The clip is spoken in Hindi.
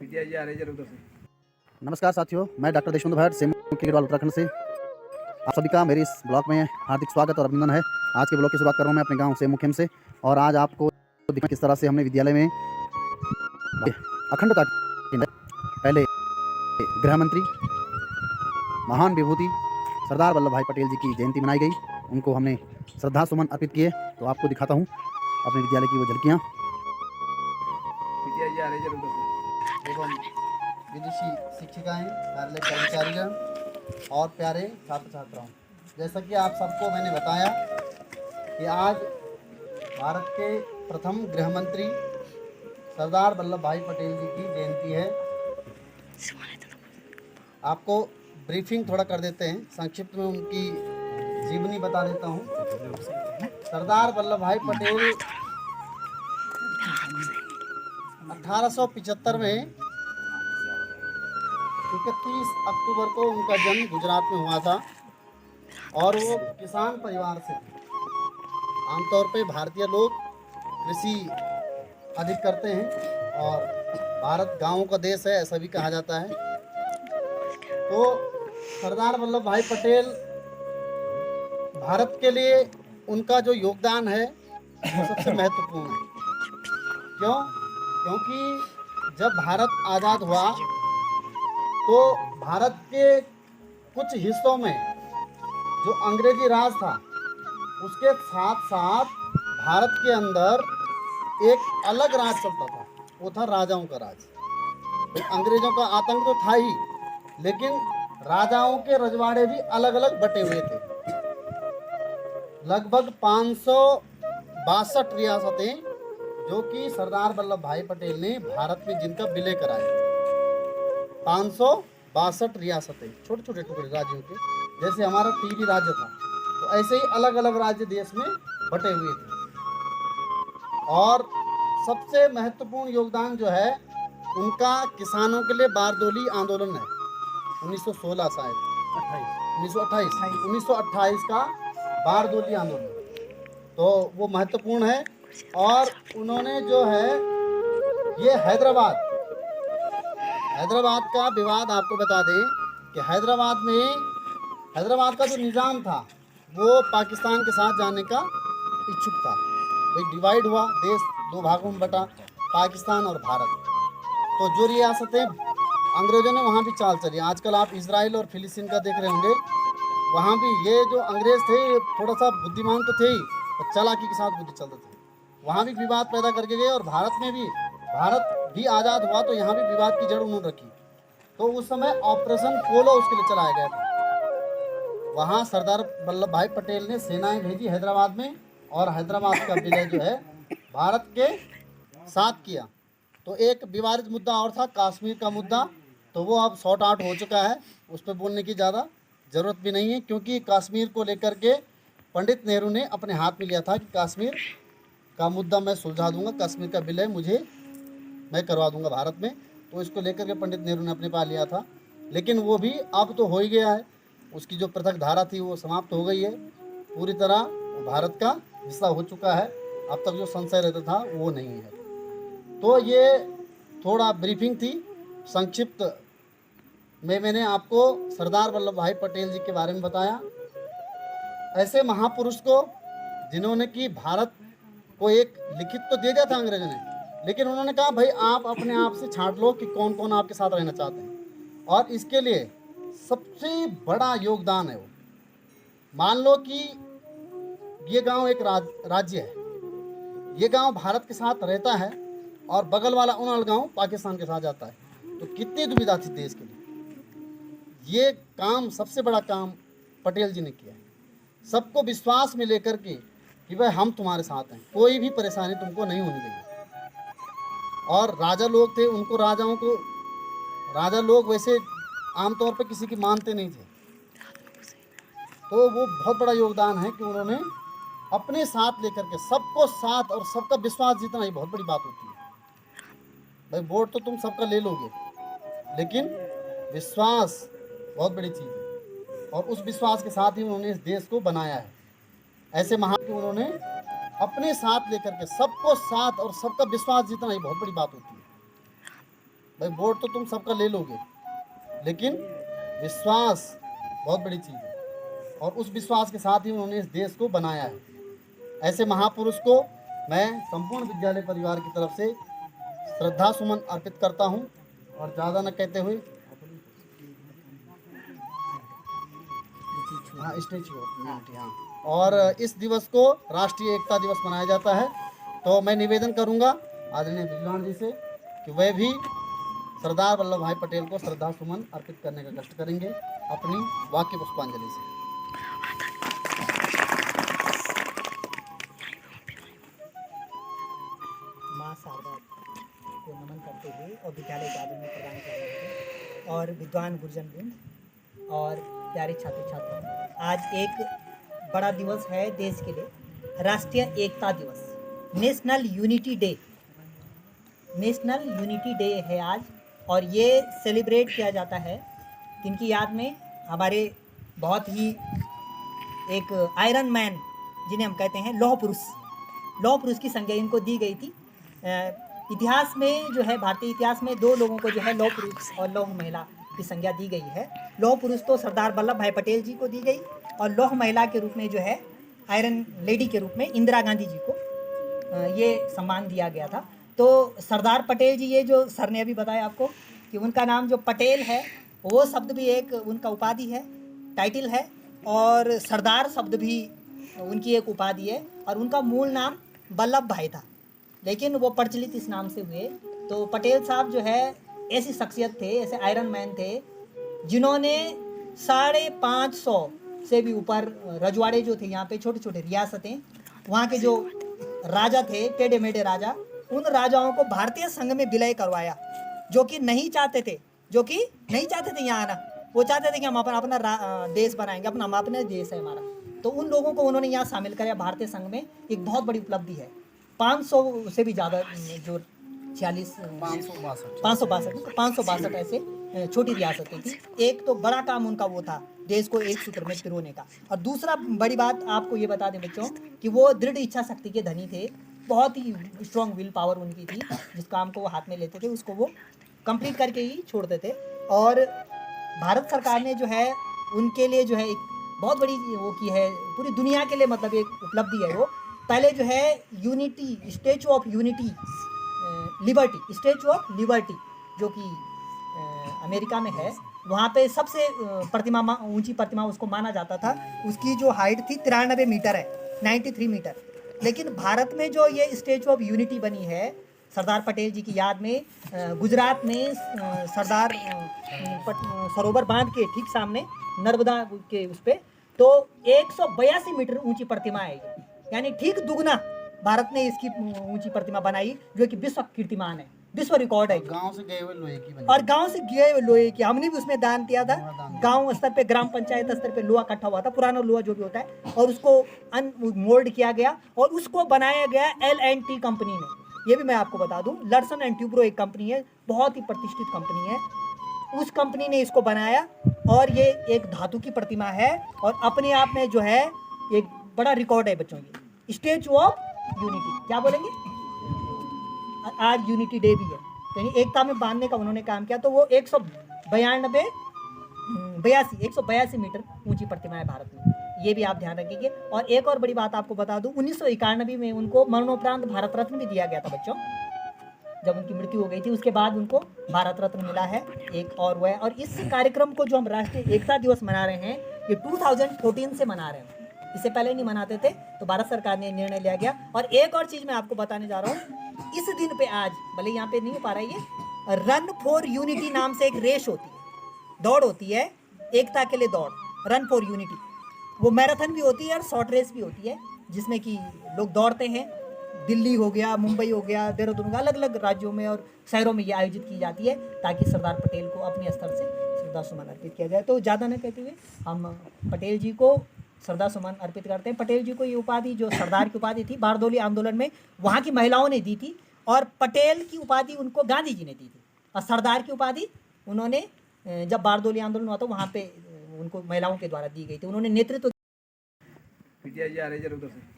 विजय जी आ रहे जरूर से। नमस्कार साथियों, मैं डॉक्टर देशबंधु भट्ट सेमू केरल उत्तराखंड से आप सभी का मेरे इस ब्लॉग में हार्दिक स्वागत और अभिनंदन है। आज के ब्लॉग की शुरुआत कर रहा हूँ मैं अपने गांव से मुखेम से। और आज आपको दिखा किस तरह से हमने विद्यालय में अखंडता की पहले गृह मंत्री महान विभूति सरदार वल्लभ भाई पटेल जी की जयंती मनाई गई। उनको हमने श्रद्धा सुमन अर्पित किए। तो आपको दिखाता हूँ अपने विद्यालय की वो झलकियाँ। विजय जी आ रहे जरूर से। एवं विदेशी शिक्षिकाएँ, कार्यालय कर्मचारीगण और प्यारे छात्र छात्राओं, जैसा कि आप सबको मैंने बताया कि आज भारत के प्रथम गृह मंत्री सरदार वल्लभ भाई पटेल जी की जयंती है। आपको ब्रीफिंग थोड़ा कर देते हैं, संक्षिप्त में उनकी जीवनी बता देता हूँ। सरदार वल्लभ भाई पटेल 1875 में 31 अक्टूबर को उनका जन्म गुजरात में हुआ था और वो किसान परिवार से थे। आमतौर पे भारतीय लोग कृषि अधिक करते हैं और भारत गांवों का देश है, ऐसा भी कहा जाता है। तो सरदार वल्लभ भाई पटेल भारत के लिए उनका जो योगदान है वो सबसे महत्वपूर्ण है। क्यों? क्योंकि जब भारत आज़ाद हुआ तो भारत के कुछ हिस्सों में जो अंग्रेजी राज था उसके साथ साथ भारत के अंदर एक अलग राज चलता था, वो था राजाओं का राज। तो अंग्रेजों का आतंक तो था ही, लेकिन राजाओं के रजवाड़े भी अलग अलग बटे हुए थे। लगभग 562 रियासतें जो कि सरदार वल्लभ भाई पटेल ने भारत में जिनका विलय कराया। 562 रियासतें, छोटे छोटे टुकड़े राज्यों के, जैसे हमारा टीवी राज्य था, तो ऐसे ही अलग अलग राज्य देश में बटे हुए थे। और सबसे महत्वपूर्ण योगदान जो है उनका किसानों के लिए बारदोली आंदोलन है। 1916 शायद 1928 का बारदोली आंदोलन, तो वो महत्वपूर्ण है। और उन्होंने जो है ये हैदराबाद का विवाद आपको बता दें कि हैदराबाद का जो निज़ाम था वो पाकिस्तान के साथ जाने का इच्छुक था। भाई डिवाइड हुआ, देश दो भागों में बटा, पाकिस्तान और भारत। तो जो रियासतें अंग्रेजों ने वहाँ भी चाल चली। आजकल आप इजराइल और फिलिस्तीन का देख रहे होंगे, वहाँ भी ये जो अंग्रेज थे ये थोड़ा सा बुद्धिमान तो थे ही, और चालाकी के साथ बुद्धि चलते थे। वहाँ भी विवाद पैदा करके गए और भारत भी आज़ाद हुआ तो यहाँ भी विवाद की जड़ उन्होंने रखी। तो उस समय ऑपरेशन पोलो उसके लिए चलाया गया था। वहाँ सरदार वल्लभ भाई पटेल ने सेनाएं भेजी हैदराबाद में, और हैदराबाद का विलय जो है भारत के साथ किया। तो एक विवादित मुद्दा और था, कश्मीर का मुद्दा, तो वो अब सॉर्ट आउट हो चुका है। उस पर बोलने की ज़्यादा ज़रूरत भी नहीं है, क्योंकि कश्मीर को लेकर के पंडित नेहरू ने अपने हाथ में लिया था कि कश्मीर का मुद्दा मैं सुलझा दूंगा, कश्मीर का विलय मैं करवा दूंगा भारत में। तो इसको लेकर के पंडित नेहरू ने अपने पास लिया था, लेकिन वो भी अब तो हो ही गया है। उसकी जो पृथक धारा थी वो समाप्त हो गई है, पूरी तरह वो भारत का हिस्सा हो चुका है। अब तक जो संशय रहता था वो नहीं है। तो ये थोड़ा ब्रीफिंग थी, संक्षिप्त में मैंने आपको सरदार वल्लभ भाई पटेल जी के बारे में बताया। ऐसे महापुरुष को जिन्होंने कि भारत को एक लिखित तो दे दिया था अंग्रेजों ने, लेकिन उन्होंने कहा भाई आप अपने आप से छांट लो कि कौन कौन आपके साथ रहना चाहते हैं। और इसके लिए सबसे बड़ा योगदान है वो, मान लो कि ये गांव एक राज्य है, ये गांव भारत के साथ रहता है और बगल वाला उन गांव पाकिस्तान के साथ जाता है, तो कितनी दुविधा थी देश के लिए। ये काम, सबसे बड़ा काम पटेल जी ने किया है। सबको विश्वास में लेकर के कि भाई हम तुम्हारे साथ हैं, कोई भी परेशानी तुमको नहीं होने देंगे। और राजा लोग थे, उनको राजा लोग वैसे आमतौर पे किसी की मानते नहीं थे। तो वो बहुत बड़ा योगदान है कि उन्होंने अपने साथ लेकर के सबको साथ, और सबका विश्वास जीतना ही बहुत बड़ी बात होती है। भाई वोट तो तुम सबका ले लोगे, लेकिन विश्वास बहुत बड़ी चीज़ है, और उस विश्वास के साथ ही उन्होंने इस देश को बनाया है। ऐसे महान उन्होंने अपने साथ लेकर के सबको साथ, और सबका विश्वास जीतना ही बहुत बड़ी बात होती है। भाई वोट तो तुम सबका ले लोगे, लेकिन विश्वास बहुत बड़ी चीज़ है, और उस विश्वास के साथ ही उन्होंने इस देश को बनाया है। ऐसे महापुरुष को मैं संपूर्ण विद्यालय परिवार की तरफ से श्रद्धा सुमन अर्पित करता हूं, और ज़्यादा न कहते हुए हाँ स्टैच्यू ऑफ यूनिटी, हाँ, और इस दिवस को राष्ट्रीय एकता दिवस मनाया जाता है। तो मैं निवेदन करूंगा आदरणीय विद्वान जी से कि वह भी सरदार वल्लभ भाई पटेल को श्रद्धा सुमन अर्पित करने का कष्ट करेंगे अपनी वाक्य पुष्पांजलि से। माँ शारदा को नमन करते हुए और विद्यालय के आदरणीय प्रदान करते और विद्वान गुरुजन वृंद और प्यारे छात्र छात्राओं, आज एक बड़ा दिवस है देश के लिए, राष्ट्रीय एकता दिवस, national unity day. National unity day है आज, और ये सेलिब्रेट किया जाता है किनकी याद में? हमारे बहुत ही एक आयरन मैन जिन्हें हम कहते हैं लौह पुरुष की संज्ञा इनको दी गई थी। इतिहास में जो है, भारतीय इतिहास में दो लोगों को जो है लौह पुरुष और लौह महिला की संज्ञा दी गई है। लौह पुरुष तो सरदार वल्लभ भाई पटेल जी को दी गई, और लौह महिला के रूप में जो है आयरन लेडी के रूप में इंदिरा गांधी जी को ये सम्मान दिया गया था। तो सरदार पटेल जी, ये जो सर ने अभी बताया आपको कि उनका नाम जो पटेल है, वो शब्द भी एक उनका उपाधि है, टाइटल है, और सरदार शब्द भी उनकी एक उपाधि है, और उनका मूल नाम वल्लभ भाई था, लेकिन वो प्रचलित इस नाम से हुए। तो पटेल साहब जो है ऐसी शख्सियत थे, ऐसे आयरन मैन थे, जिन्होंने 550 से भी ऊपर रजवाड़े जो थे, यहाँ पे छोटे छोटे रियासतें, वहाँ के जो राजा थे, टेढ़े मेढ़े राजा, उन राजाओं को भारतीय संघ में विलय करवाया, जो कि नहीं चाहते थे यहाँ आना। वो चाहते थे कि हम अपना देश बनाएंगे, अपना देश है हमारा। तो उन लोगों को उन्होंने यहाँ शामिल कराया भारतीय संघ में। एक बहुत बड़ी उपलब्धि है। 500 से भी ज़्यादा जो 562 ऐसे छोटी रियासतें थी। एक तो बड़ा काम उनका वो था, देश को एक सूत्र में पिरोने का। और दूसरा बड़ी बात आपको ये बता दें बच्चों कि वो दृढ़ इच्छा शक्ति के धनी थे, बहुत ही स्ट्रॉन्ग विल पावर उनकी थी। जिस काम को वो हाथ में लेते थे उसको वो कंप्लीट करके ही छोड़ते थे। और भारत सरकार ने जो है उनके लिए जो है एक बहुत बड़ी वो की है, पूरी दुनिया के लिए मतलब एक उपलब्धि है। वो पहले जो है unity, statue of unity, liberty, statue of liberty जो कि अमेरिका में है, वहाँ पे सबसे ऊंची प्रतिमा उसको माना जाता था। उसकी जो हाइट थी 93 मीटर है, 93 मीटर। लेकिन भारत में जो ये स्टैचू ऑफ यूनिटी बनी है सरदार पटेल जी की याद में, गुजरात में सरदार सरोवर बांध के ठीक सामने नर्मदा के उस पर, तो 182 मीटर ऊंची प्रतिमा है ये, यानी ठीक दुगना भारत ने इसकी ऊंची प्रतिमा बनाई, जो कि विश्व कीर्तिमान है, विश्व रिकॉर्ड है। गांव से गए हुए लोहे की बनी, और गांव से गए हुए लोहे की, हमने भी उसमें दान किया था। गांव स्तर पे, ग्राम पंचायत स्तर पे लोहा इकट्ठा हुआ था, पुराना लोहा जो भी होता है, और उसको मोल्ड किया गया और उसको बनाया गया L&T कंपनी ने। ये भी मैं आपको बता दूं, लर्सन एंड ट्यूब्रो एक कंपनी है, बहुत ही प्रतिष्ठित कंपनी है, उस कंपनी ने इसको बनाया। और ये एक धातु की प्रतिमा है, और अपने आप में जो है एक बड़ा रिकॉर्ड है बच्चों। ये स्टैचू ऑफ यूनिटी, क्या बोलेंगे, आज यूनिटी डे भी है, यानी एकता में बांधने का उन्होंने काम किया। तो वो 182 मीटर ऊंची प्रतिमा है भारत में, ये भी आप ध्यान रखेंगे। और एक और बड़ी बात आपको बता दूं, 1991 में उनको मरणोपरांत भारत रत्न भी दिया गया था बच्चों, जब उनकी मृत्यु हो गई थी। उसके बाद उनको भारत रत्न मिला है एक, और वह। और इस कार्यक्रम को जो हम राष्ट्रीय एकता दिवस मना रहे हैं, ये 2014 से मना रहे हैं, इससे पहले नहीं मनाते थे। तो भारत सरकार ने निर्णय लिया गया। और एक और चीज़ मैं आपको बताने जा रहा हूँ, इस दिन पे आज, भले यहाँ पे नहीं हो पा रहा है ये, रन फॉर यूनिटी नाम से एक रेस होती है, दौड़ होती है, एकता के लिए दौड़, रन फॉर यूनिटी। वो मैराथन भी होती है और शॉर्ट रेस भी होती है, जिसमें कि लोग दौड़ते हैं। दिल्ली हो गया, मुंबई हो गया, देहरादून हो गया, अलग अलग राज्यों में और शहरों में ये आयोजित की जाती है, ताकि सरदार पटेल को अपने स्तर से श्रद्धा सुमन अर्पित किया जाए। तो ज़्यादा न कहते हुए हम पटेल जी को श्रद्धा सुमन अर्पित करते हैं। पटेल जी को ये उपाधि, जो सरदार की उपाधि थी, बारदोली आंदोलन में वहाँ की महिलाओं ने दी थी, और पटेल की उपाधि उनको गांधी जी ने दी थी, और सरदार की उपाधि उन्होंने जब बारदोली आंदोलन हुआ था वहाँ पे उनको महिलाओं के द्वारा दी गई थी। उन्होंने नेतृत्व। पीटीआई जी आ रहे जरूर उधर से।